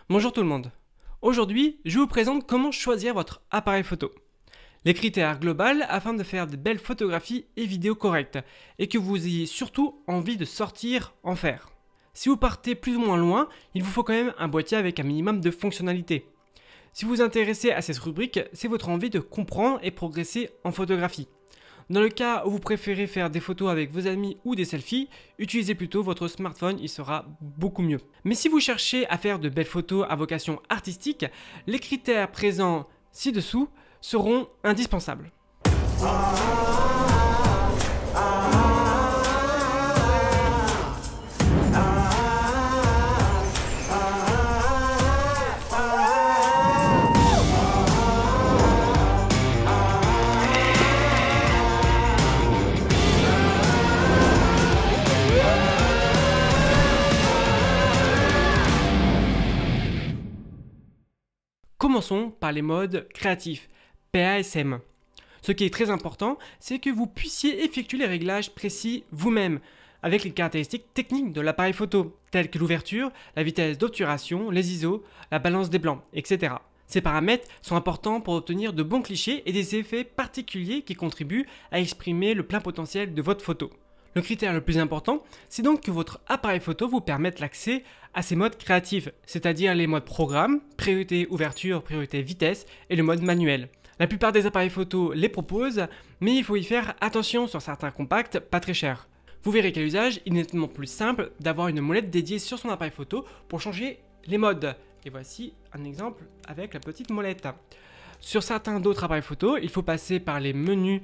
Bonjour tout le monde. Aujourd'hui, je vous présente comment choisir votre appareil photo. Les critères globaux afin de faire de belles photographies et vidéos correctes et que vous ayez surtout envie de sortir en faire. Si vous partez plus ou moins loin, il vous faut quand même un boîtier avec un minimum de fonctionnalités. Si vous vous intéressez à cette rubrique, c'est votre envie de comprendre et progresser en photographie. Dans le cas où vous préférez faire des photos avec vos amis ou des selfies, utilisez plutôt votre smartphone, il sera beaucoup mieux. Mais si vous cherchez à faire de belles photos à vocation artistique, les critères présents ci-dessous seront indispensables. Commençons par les modes créatifs, PASM. Ce qui est très important, c'est que vous puissiez effectuer les réglages précis vous-même, avec les caractéristiques techniques de l'appareil photo, telles que l'ouverture, la vitesse d'obturation, les ISO, la balance des blancs, etc. Ces paramètres sont importants pour obtenir de bons clichés et des effets particuliers qui contribuent à exprimer le plein potentiel de votre photo. Le critère le plus important, c'est donc que votre appareil photo vous permette l'accès à ces modes créatifs, c'est-à-dire les modes programme, priorité ouverture, priorité vitesse et le mode manuel. La plupart des appareils photo les proposent, mais il faut y faire attention sur certains compacts pas très chers. Vous verrez qu'à l'usage, il est nettement plus simple d'avoir une molette dédiée sur son appareil photo pour changer les modes. Et voici un exemple avec la petite molette. Sur certains d'autres appareils photo, il faut passer par les menus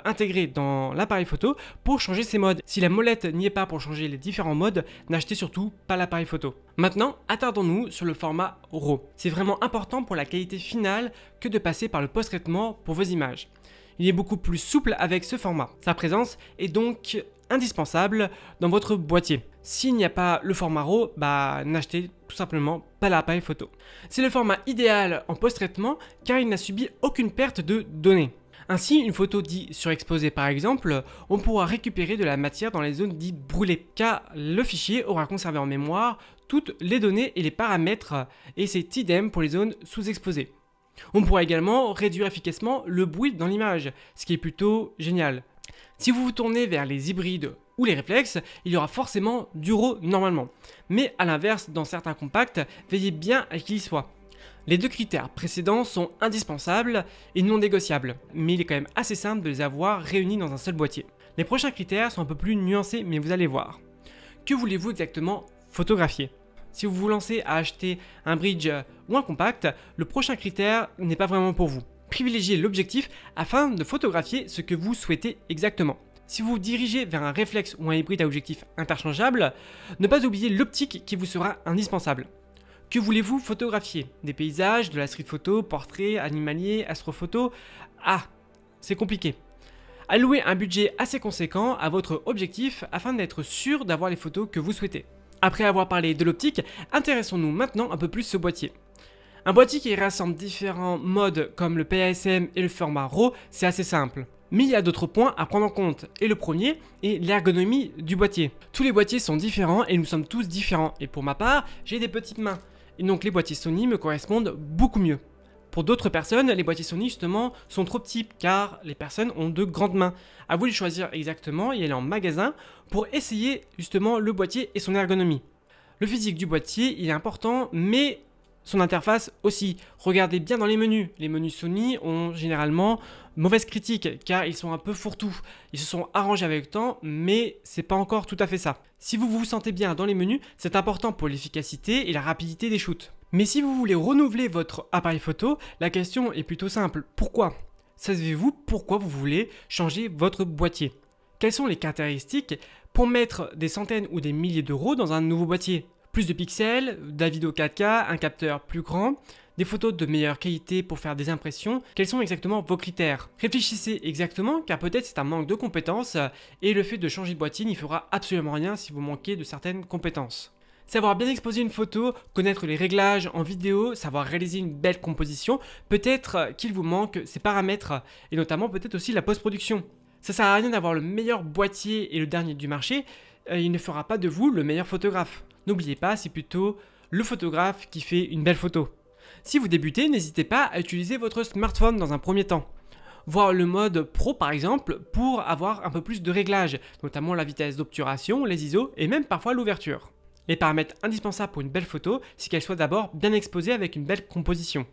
intégrés dans l'appareil photo pour changer ces modes. Si la molette n'y est pas pour changer les différents modes, n'achetez surtout pas l'appareil photo. Maintenant, attardons-nous sur le format RAW. C'est vraiment important pour la qualité finale que de passer par le post-traitement pour vos images. Il est beaucoup plus souple avec ce format. Sa présence est donc indispensable dans votre boîtier. S'il n'y a pas le format RAW, n'achetez tout simplement pas l'appareil photo. C'est le format idéal en post-traitement car il n'a subi aucune perte de données. Ainsi, une photo dite surexposée par exemple, on pourra récupérer de la matière dans les zones dites brûlées, car le fichier aura conservé en mémoire toutes les données et les paramètres, et c'est idem pour les zones sous-exposées. On pourra également réduire efficacement le bruit dans l'image, ce qui est plutôt génial. Si vous vous tournez vers les hybrides ou les réflexes, il y aura forcément du RAW normalement. Mais à l'inverse, dans certains compacts, veillez bien à qu'il y soit. Les deux critères précédents sont indispensables et non négociables, mais il est quand même assez simple de les avoir réunis dans un seul boîtier. Les prochains critères sont un peu plus nuancés, mais vous allez voir. Que voulez-vous exactement photographier ? Si vous vous lancez à acheter un bridge ou un compact, le prochain critère n'est pas vraiment pour vous. Privilégiez l'objectif afin de photographier ce que vous souhaitez exactement. Si vous vous dirigez vers un réflexe ou un hybride à objectif interchangeable, ne pas oublier l'optique qui vous sera indispensable. Que voulez-vous photographier ? Des paysages, de la street photo, portrait, animalier, astrophoto ? Ah, c'est compliqué. Allouez un budget assez conséquent à votre objectif afin d'être sûr d'avoir les photos que vous souhaitez. Après avoir parlé de l'optique, intéressons-nous maintenant un peu plus au boîtier. Un boîtier qui rassemble différents modes comme le PASM et le format RAW, c'est assez simple. Mais il y a d'autres points à prendre en compte, et le premier est l'ergonomie du boîtier. Tous les boîtiers sont différents et nous sommes tous différents, et pour ma part, j'ai des petites mains. Et donc les boîtiers Sony me correspondent beaucoup mieux. Pour d'autres personnes, les boîtiers Sony justement sont trop petits car les personnes ont de grandes mains. À vous de choisir exactement et aller en magasin pour essayer justement le boîtier et son ergonomie. Le physique du boîtier il est important mais son interface aussi. Regardez bien dans les menus. Les menus Sony ont généralement mauvaise critique car ils sont un peu fourre-tout. Ils se sont arrangés avec le temps mais c'est pas encore tout à fait ça. Si vous vous sentez bien dans les menus, c'est important pour l'efficacité et la rapidité des shoots. Mais si vous voulez renouveler votre appareil photo, la question est plutôt simple. Pourquoi ? Savez-vous pourquoi vous voulez changer votre boîtier ? Quelles sont les caractéristiques pour mettre des centaines ou des milliers d'euros dans un nouveau boîtier ? Plus de pixels, de la vidéo 4K, un capteur plus grand, des photos de meilleure qualité pour faire des impressions. Quels sont exactement vos critères ? Réfléchissez exactement car peut-être c'est un manque de compétences et le fait de changer de boîtier n'y fera absolument rien si vous manquez de certaines compétences. Savoir bien exposer une photo, connaître les réglages en vidéo, savoir réaliser une belle composition, peut-être qu'il vous manque ces paramètres et notamment peut-être aussi la post-production. Ça sert à rien d'avoir le meilleur boîtier et le dernier du marché, il ne fera pas de vous le meilleur photographe. N'oubliez pas, c'est plutôt le photographe qui fait une belle photo. Si vous débutez, n'hésitez pas à utiliser votre smartphone dans un premier temps. Voir le mode Pro par exemple pour avoir un peu plus de réglages, notamment la vitesse d'obturation, les ISO et même parfois l'ouverture. Les paramètres indispensables pour une belle photo, c'est qu'elle soit d'abord bien exposée avec une belle composition.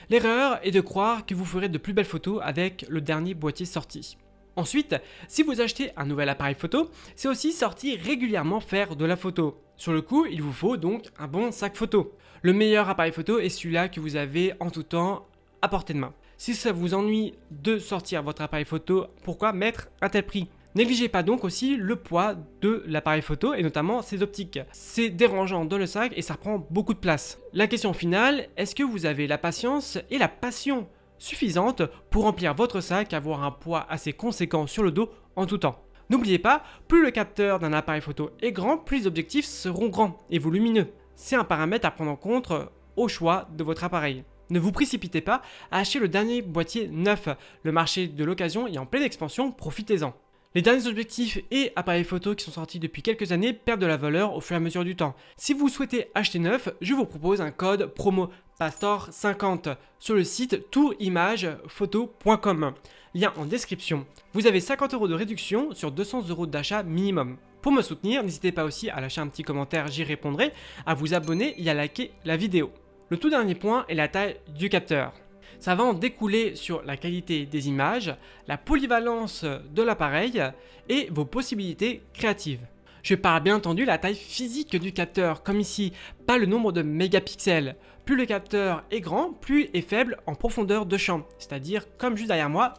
L'erreur est de croire que vous ferez de plus belles photos avec le dernier boîtier sorti. Ensuite, si vous achetez un nouvel appareil photo, c'est aussi sortir régulièrement faire de la photo. Sur le coup, il vous faut donc un bon sac photo. Le meilleur appareil photo est celui-là que vous avez en tout temps à portée de main. Si ça vous ennuie de sortir votre appareil photo, pourquoi mettre un tel prix ? Négligez pas donc aussi le poids de l'appareil photo et notamment ses optiques. C'est dérangeant dans le sac et ça prend beaucoup de place. La question finale, est-ce que vous avez la patience et la passion suffisante pour remplir votre sac et avoir un poids assez conséquent sur le dos en tout temps ? N'oubliez pas, plus le capteur d'un appareil photo est grand, plus les objectifs seront grands et volumineux. C'est un paramètre à prendre en compte au choix de votre appareil. Ne vous précipitez pas à acheter le dernier boîtier neuf. Le marché de l'occasion est en pleine expansion, profitez-en. Les derniers objectifs et appareils photo qui sont sortis depuis quelques années perdent de la valeur au fur et à mesure du temps. Si vous souhaitez acheter neuf, je vous propose un code promo PASTOR50 sur le site tourimagePhoto.com. Lien en description. Vous avez 50 € de réduction sur 200 € d'achat minimum. Pour me soutenir, n'hésitez pas aussi à lâcher un petit commentaire, j'y répondrai, à vous abonner et à liker la vidéo. Le tout dernier point est la taille du capteur. Ça va en découler sur la qualité des images, la polyvalence de l'appareil et vos possibilités créatives. Je parle bien entendu de la taille physique du capteur, comme ici, pas le nombre de mégapixels. Plus le capteur est grand, plus est faible en profondeur de champ, c'est-à-dire, comme juste derrière moi,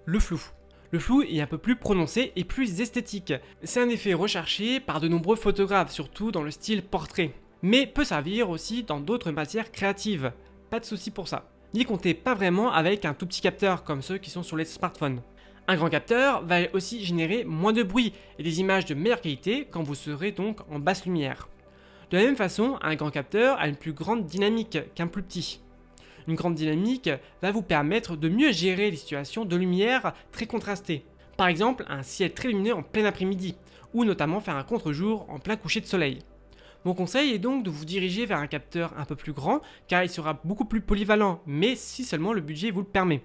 le flou. Le flou est un peu plus prononcé et plus esthétique. C'est un effet recherché par de nombreux photographes, surtout dans le style portrait, mais peut servir aussi dans d'autres matières créatives. Pas de souci pour ça. N'y comptez pas vraiment avec un tout petit capteur comme ceux qui sont sur les smartphones. Un grand capteur va aussi générer moins de bruit et des images de meilleure qualité quand vous serez donc en basse lumière. De la même façon, un grand capteur a une plus grande dynamique qu'un plus petit. Une grande dynamique va vous permettre de mieux gérer les situations de lumière très contrastées. Par exemple, un ciel très lumineux en plein après-midi, ou notamment faire un contre-jour en plein coucher de soleil. Mon conseil est donc de vous diriger vers un capteur un peu plus grand car il sera beaucoup plus polyvalent, mais si seulement le budget vous le permet.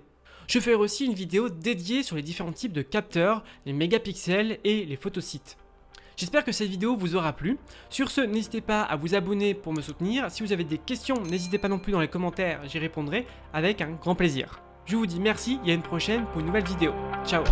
Je ferai aussi une vidéo dédiée sur les différents types de capteurs, les mégapixels et les photosites. J'espère que cette vidéo vous aura plu. Sur ce, n'hésitez pas à vous abonner pour me soutenir. Si vous avez des questions, n'hésitez pas non plus dans les commentaires, j'y répondrai avec un grand plaisir. Je vous dis merci et à une prochaine pour une nouvelle vidéo. Ciao!